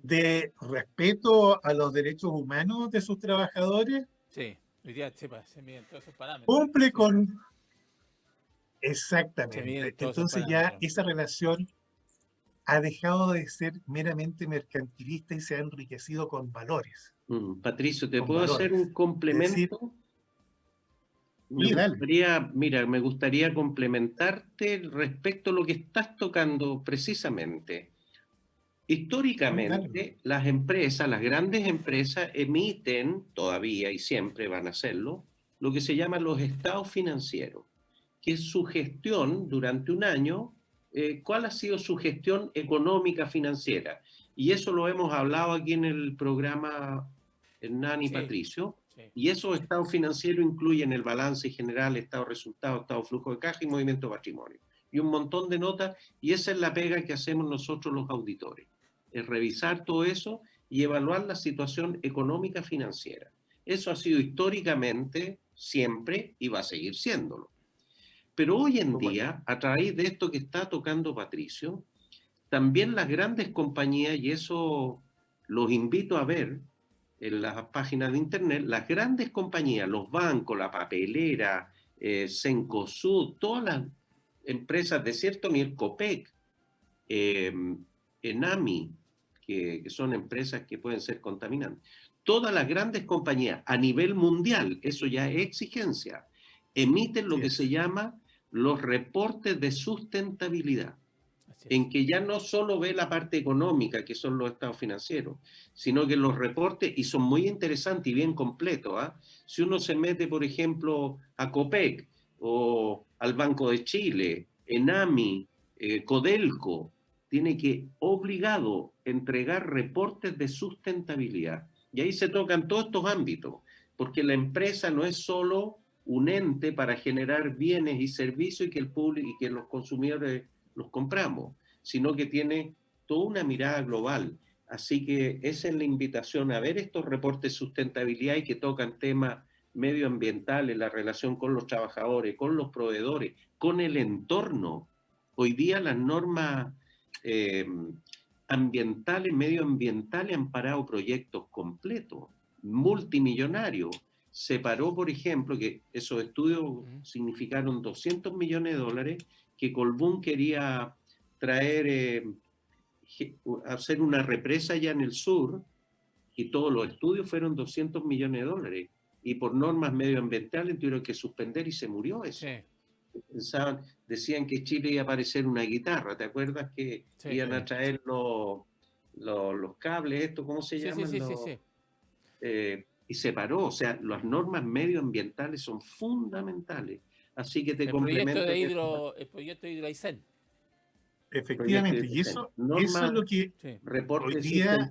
de respeto a los derechos humanos de sus trabajadores, Sí, hoy día se miden todos esos parámetros. cumple Sí. con... Se Exactamente. miden todos esos Entonces ya parámetros. esa relación ha dejado de ser meramente mercantilista y se ha enriquecido con valores. Patricio, ¿te Con puedo valores. hacer un complemento? Me gustaría complementarte respecto a lo que estás tocando precisamente. Históricamente, las empresas, las grandes empresas, emiten todavía y siempre van a hacerlo, lo que se llaman los estados financieros, que es su gestión durante un año, cuál ha sido su gestión económica financiera. Y eso lo hemos hablado aquí en el programa Hernán y Patricio. Sí. Y esos estados financieros incluyen el balance general, estado de resultados, estado de flujo de caja y movimiento de patrimonio. Y un montón de notas, y esa es la pega que hacemos nosotros los auditores. Es revisar todo eso y evaluar la situación económica financiera. Eso ha sido históricamente siempre y va a seguir siéndolo. Pero hoy en día, a través de esto que está tocando Patricio, también las grandes compañías, y eso los invito a ver en las páginas de internet, las grandes compañías, los bancos, la papelera, Cencosud, todas las empresas de cierto nivel, Copec, Enami, que son empresas que pueden ser contaminantes. Todas las grandes compañías a nivel mundial, eso ya es exigencia, emiten lo que se llama los reportes de sustentabilidad, en que ya no solo ve la parte económica, que son los estados financieros, sino que los reportes, y son muy interesantes y bien completos, si uno se mete, por ejemplo, a Copec, o al Banco de Chile, Enami, Codelco, tiene que, obligado, entregar reportes de sustentabilidad. Y ahí se tocan todos estos ámbitos, porque la empresa no es solo un ente para generar bienes y servicios y que el público y que los consumidores los compramos, sino que tiene toda una mirada global. Así que esa es la invitación a ver estos reportes de sustentabilidad y que tocan temas medioambientales, la relación con los trabajadores, con los proveedores, con el entorno. Hoy día las normas ambientales, medioambientales han parado proyectos completos, multimillonarios. Se paró, por ejemplo, que esos estudios significaron $200 millones, que Colbún quería traer, hacer una represa allá en el sur, y todos los estudios fueron $200 millones, y por normas medioambientales tuvieron que suspender y se murió eso. Sí. Decían que Chile iba a aparecer una guitarra, ¿te acuerdas que iban a traer los cables, esto, ¿cómo se llaman? Y se paró, o sea, las normas medioambientales son fundamentales. Así que te complemento. El proyecto de Hidroaicén. Efectivamente, y eso es lo que hoy día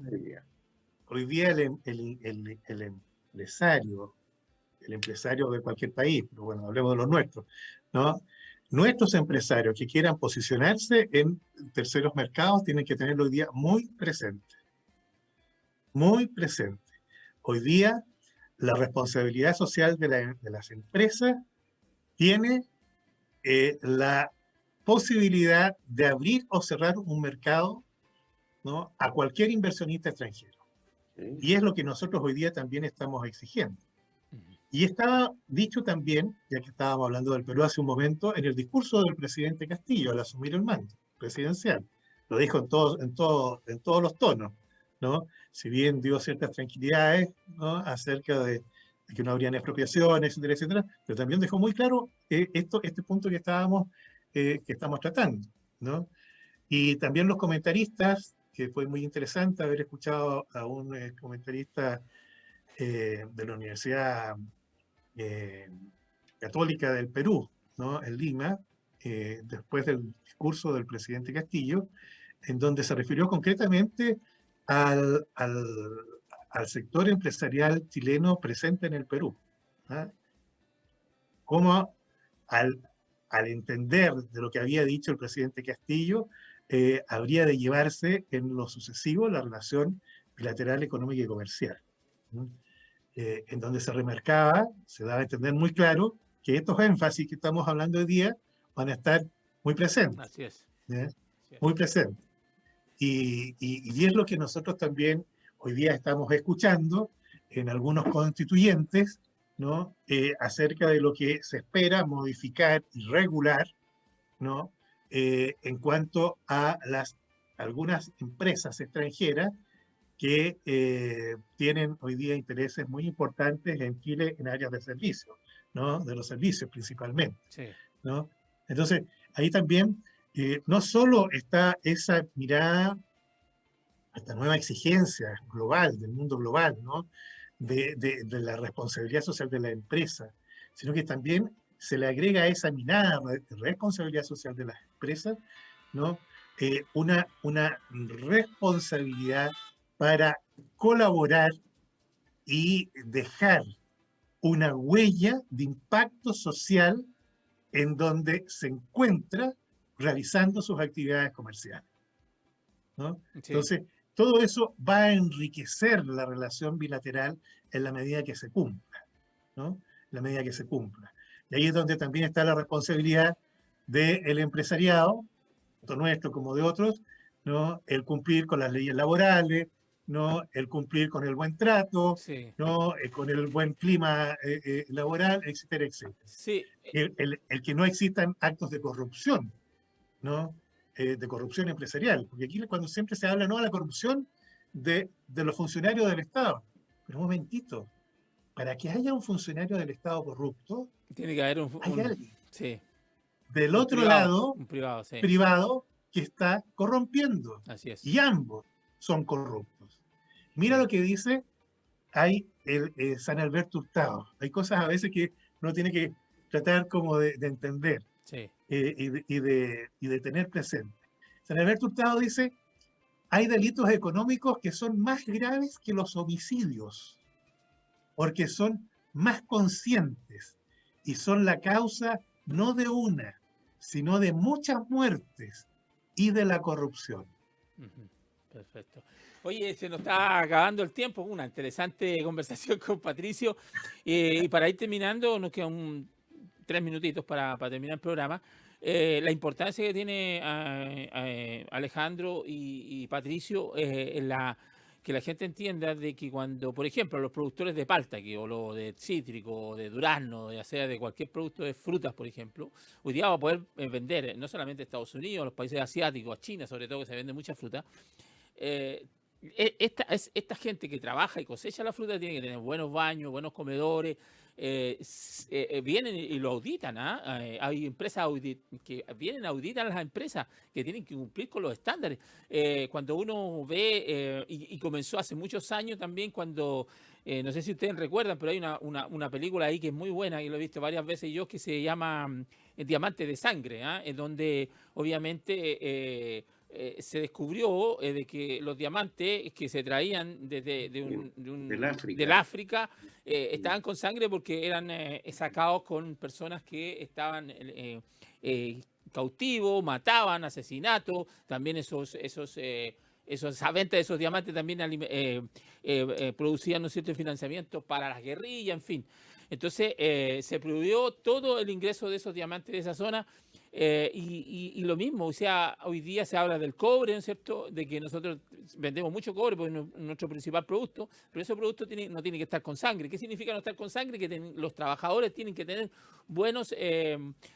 el empresario de cualquier país, pero bueno, hablemos de los nuestros, ¿no? Nuestros empresarios que quieran posicionarse en terceros mercados tienen que tenerlo hoy día muy presente. Muy presente. Hoy día la responsabilidad social de las empresas tiene la posibilidad de abrir o cerrar un mercado, ¿no?, a cualquier inversionista extranjero. Sí. Y es lo que nosotros hoy día también estamos exigiendo. Y estaba dicho también, ya que estábamos hablando del Perú hace un momento, en el discurso del presidente Castillo al asumir el mando presidencial. Lo dijo en todos los tonos, ¿no? Si bien dio ciertas tranquilidades, ¿no? Acerca de que no habrían expropiaciones, etcétera, etcétera, pero también dejó muy claro este punto que estamos tratando, ¿no? Y también los comentaristas, que fue muy interesante haber escuchado a un comentarista de la Universidad Católica del Perú, ¿no? En Lima, después del discurso del presidente Castillo, en donde se refirió concretamente al sector empresarial chileno presente en el Perú. ¿Ah? Cómo al entender de lo que había dicho el presidente Castillo, habría de llevarse en lo sucesivo la relación bilateral económica y comercial. En donde se remarcaba, se daba a entender muy claro que estos énfasis que estamos hablando hoy día van a estar muy presentes. Así es. Muy presentes. Y es lo que nosotros también hoy día estamos escuchando en algunos constituyentes, ¿no? Acerca de lo que se espera modificar y regular, ¿no? En cuanto a algunas empresas extranjeras que tienen hoy día intereses muy importantes en Chile en áreas de servicios, ¿no? De los servicios principalmente, sí, ¿no? Entonces, ahí también no solo está esa mirada, esta nueva exigencia global, del mundo global, ¿no? De la responsabilidad social de la empresa, sino que también se le agrega a esa mirada de responsabilidad social de las empresas, ¿no? Una responsabilidad para colaborar y dejar una huella de impacto social en donde se encuentra realizando sus actividades comerciales, ¿no? Sí. Entonces, todo eso va a enriquecer la relación bilateral en la medida que se cumpla, ¿no? En la medida que se cumpla. Y ahí es donde también está la responsabilidad del empresariado, tanto nuestro como de otros, ¿no? El cumplir con las leyes laborales, ¿no? El cumplir con el buen trato, sí, ¿no? Con el buen clima laboral, etcétera, etcétera. Sí. El que no existan actos de corrupción, ¿no? De corrupción empresarial, porque aquí cuando siempre se habla, no, la corrupción de los funcionarios del Estado, pero un momentito, para que haya un funcionario del Estado corrupto, tiene que haber hay alguien sí, del otro lado, privado, que está corrompiendo. Así es. Y ambos son corruptos. Mira lo que dice ahí San Alberto Hurtado. Hay cosas a veces que uno tiene que tratar como de entender, sí, y de tener presente. San Alberto Hurtado dice, hay delitos económicos que son más graves que los homicidios, porque son más conscientes y son la causa no de una, sino de muchas muertes y de la corrupción. Perfecto. Oye, se nos está acabando el tiempo, una interesante conversación con Patricio. Y para ir terminando, nos quedan 3 minutitos para terminar el programa. La importancia que tiene Alejandro y Patricio que la gente entienda de que cuando, por ejemplo, los productores de palta, o lo de cítrico, o de durazno, ya sea de cualquier producto de frutas, por ejemplo, hoy día va a poder vender, no solamente a Estados Unidos, a los países asiáticos, a China sobre todo, que se vende mucha fruta. Esta gente que trabaja y cosecha la fruta tiene que tener buenos baños, buenos comedores, vienen y lo auditan. Hay empresas que vienen a auditar a las empresas que tienen que cumplir con los estándares. Cuando uno ve, y comenzó hace muchos años también, cuando, no sé si ustedes recuerdan, pero hay una película ahí que es muy buena, y lo he visto varias veces yo, que se llama Diamante de Sangre, en donde obviamente se descubrió de que los diamantes que se traían del África estaban con sangre porque eran sacados con personas que estaban cautivos, mataban, asesinatos, también esa venta de esos diamantes también producían, ¿no es cierto?, financiamiento para las guerrillas, en fin. Entonces se prohibió todo el ingreso de esos diamantes de esa zona. Y lo mismo, o sea, hoy día se habla del cobre, ¿no es cierto?, de que nosotros vendemos mucho cobre porque es nuestro principal producto, pero ese producto no tiene que estar con sangre. ¿Qué significa no estar con sangre? Que los trabajadores tienen que tener buenos...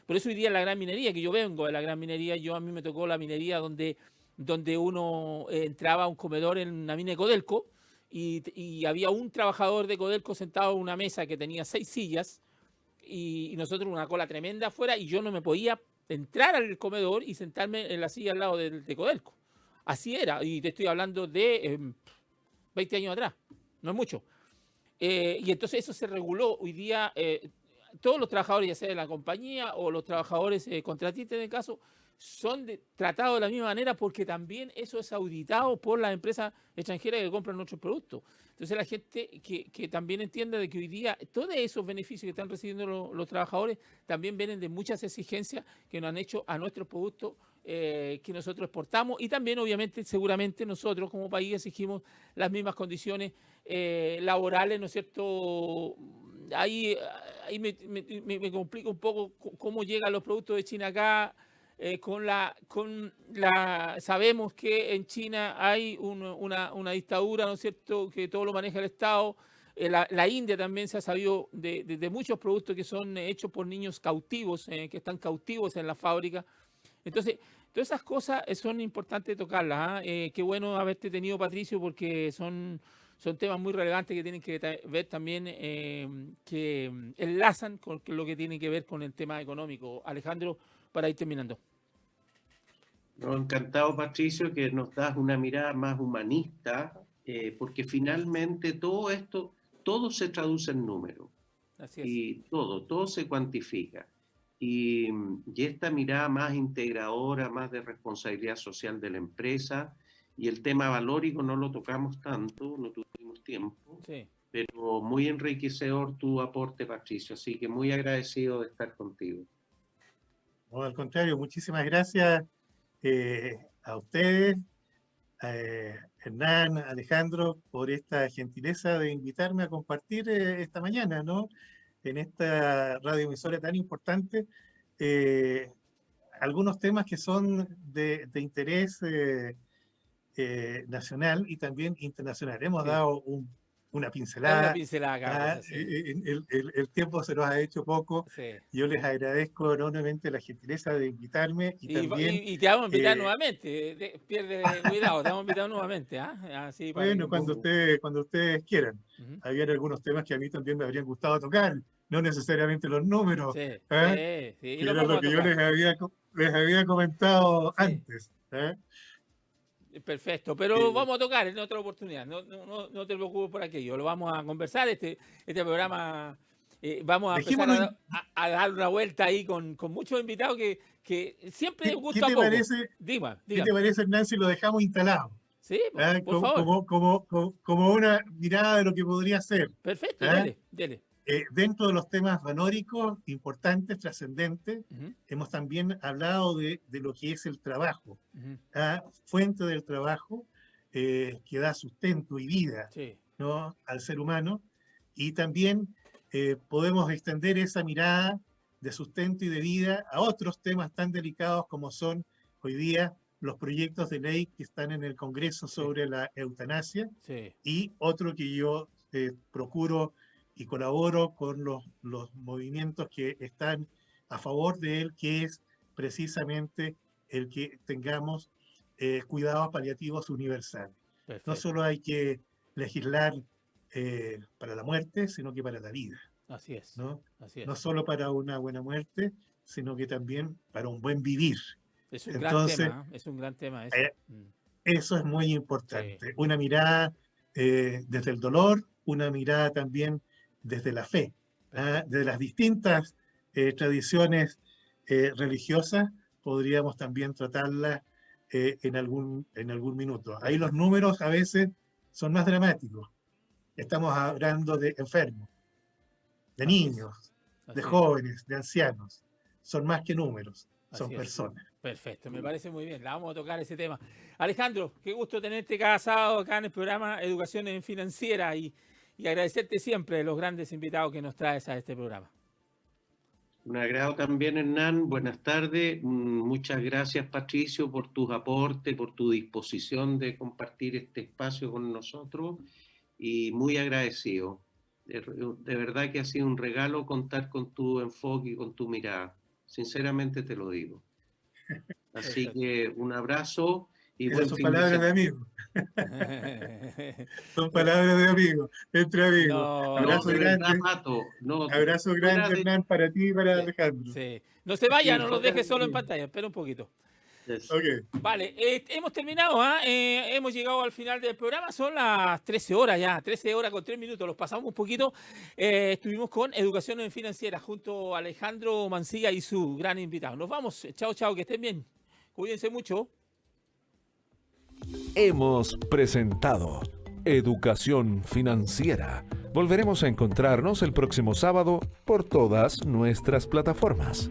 por eso hoy día la gran minería, que yo vengo de la gran minería, a mí me tocó la minería donde donde uno entraba a un comedor en una mina de Codelco y había un trabajador de Codelco sentado en una mesa que tenía 6 sillas y nosotros una cola tremenda afuera y yo no me podía entrar al comedor y sentarme en la silla al lado de Codelco. Así era, y te estoy hablando de 20 años atrás, no es mucho. Y entonces eso se reguló. Hoy día todos los trabajadores, ya sea de la compañía o los trabajadores contratistas en el caso, son tratados de la misma manera porque también eso es auditado por las empresas extranjeras que compran nuestros productos. Entonces la gente que también entienda de que hoy día todos esos beneficios que están recibiendo los trabajadores también vienen de muchas exigencias que nos han hecho a nuestros productos que nosotros exportamos y también obviamente seguramente nosotros como país exigimos las mismas condiciones laborales, ¿no es cierto? Ahí me complica un poco cómo llegan los productos de China acá. Sabemos que en China hay una dictadura, ¿no es cierto?, que todo lo maneja el Estado. La India también se ha sabido de muchos productos que son hechos por niños cautivos, que están cautivos en la fábrica. Entonces, todas esas cosas son importantes tocarlas. Qué bueno haberte tenido, Patricio, porque son temas muy relevantes que tienen que ver también, que enlazan con lo que tiene que ver con el tema económico. Alejandro, para ir terminando. No, encantado, Patricio, que nos das una mirada más humanista, porque finalmente todo esto, todo se traduce en números. Así es. Y todo se cuantifica. Y esta mirada más integradora, más de responsabilidad social de la empresa, y el tema valórico no lo tocamos tanto, no tuvimos tiempo, sí, pero muy enriquecedor tu aporte, Patricio, así que muy agradecido de estar contigo. No, al contrario, muchísimas gracias a ustedes, Hernán, Alejandro, por esta gentileza de invitarme a compartir esta mañana, ¿no?, en esta radioemisora tan importante, algunos temas que son de interés nacional y también internacional. Hemos dado una pincelada. Una pincelada acá, el tiempo se nos ha hecho poco. Sí. Yo les agradezco enormemente la gentileza de invitarme y también... Y te vamos a invitar nuevamente, pierde cuidado, te vamos a invitar nuevamente. Así bueno, cuando ustedes quieran. Habían algunos temas que a mí también me habrían gustado tocar, no necesariamente los números, que era lo que yo les había comentado antes. Perfecto, pero vamos a tocar en otra oportunidad, no te preocupes por aquello, lo vamos a conversar, este programa vamos a empezar a dar una vuelta ahí con muchos invitados que siempre gusta poco. ¿Qué te parece, Hernán, si lo dejamos instalado? Sí, por favor. Como una mirada de lo que podría ser. Perfecto, dele. Dentro de los temas vanóricos importantes, trascendentes, hemos también hablado de lo que es el trabajo, fuente del trabajo que da sustento y vida, ¿no?, al ser humano, y también podemos extender esa mirada de sustento y de vida a otros temas tan delicados como son hoy día los proyectos de ley que están en el Congreso sobre la eutanasia, y otro que yo procuro y colaboro con los movimientos que están a favor de él, que es precisamente el que tengamos cuidados paliativos universales. Perfecto. No solo hay que legislar para la muerte, sino que para la vida. Así es. ¿No? Así es. No solo para una buena muerte, sino que también para un buen vivir. Es un gran tema, es un gran tema eso. Eso es muy importante. Una mirada desde el dolor, una mirada también desde la fe, de las distintas tradiciones religiosas, podríamos también tratarlas en algún minuto. Ahí los números a veces son más dramáticos. Estamos hablando de enfermos, de niños, de jóvenes, de ancianos. Son más que números, son personas. Perfecto, me parece muy bien. La vamos a tocar ese tema. Alejandro, qué gusto tenerte cada sábado acá en el programa Educación Financiera y agradecerte siempre los grandes invitados que nos traes a este programa. Un agrado también, Hernán. Buenas tardes. Muchas gracias, Patricio, por tus aportes, por tu disposición de compartir este espacio con nosotros y muy agradecido. De verdad que ha sido un regalo contar con tu enfoque y con tu mirada. Sinceramente te lo digo. Así que un abrazo Y esas son palabras de amigo. Son palabras de amigo, entre amigos. No, abrazo grande, abrazo grande, Hernán, para ti y para Alejandro. Sí. No se vaya, no los deje solo en pantalla, espera un poquito. Okay. Vale, hemos terminado, hemos llegado al final del programa, son las 13 horas ya, 13 horas con 3 minutos, los pasamos un poquito. Estuvimos con Educación Financiera junto a Alejandro Mancilla y su gran invitado. Nos vamos, chao, chao, que estén bien, cuídense mucho. Hemos presentado Educación Financiera. Volveremos a encontrarnos el próximo sábado por todas nuestras plataformas.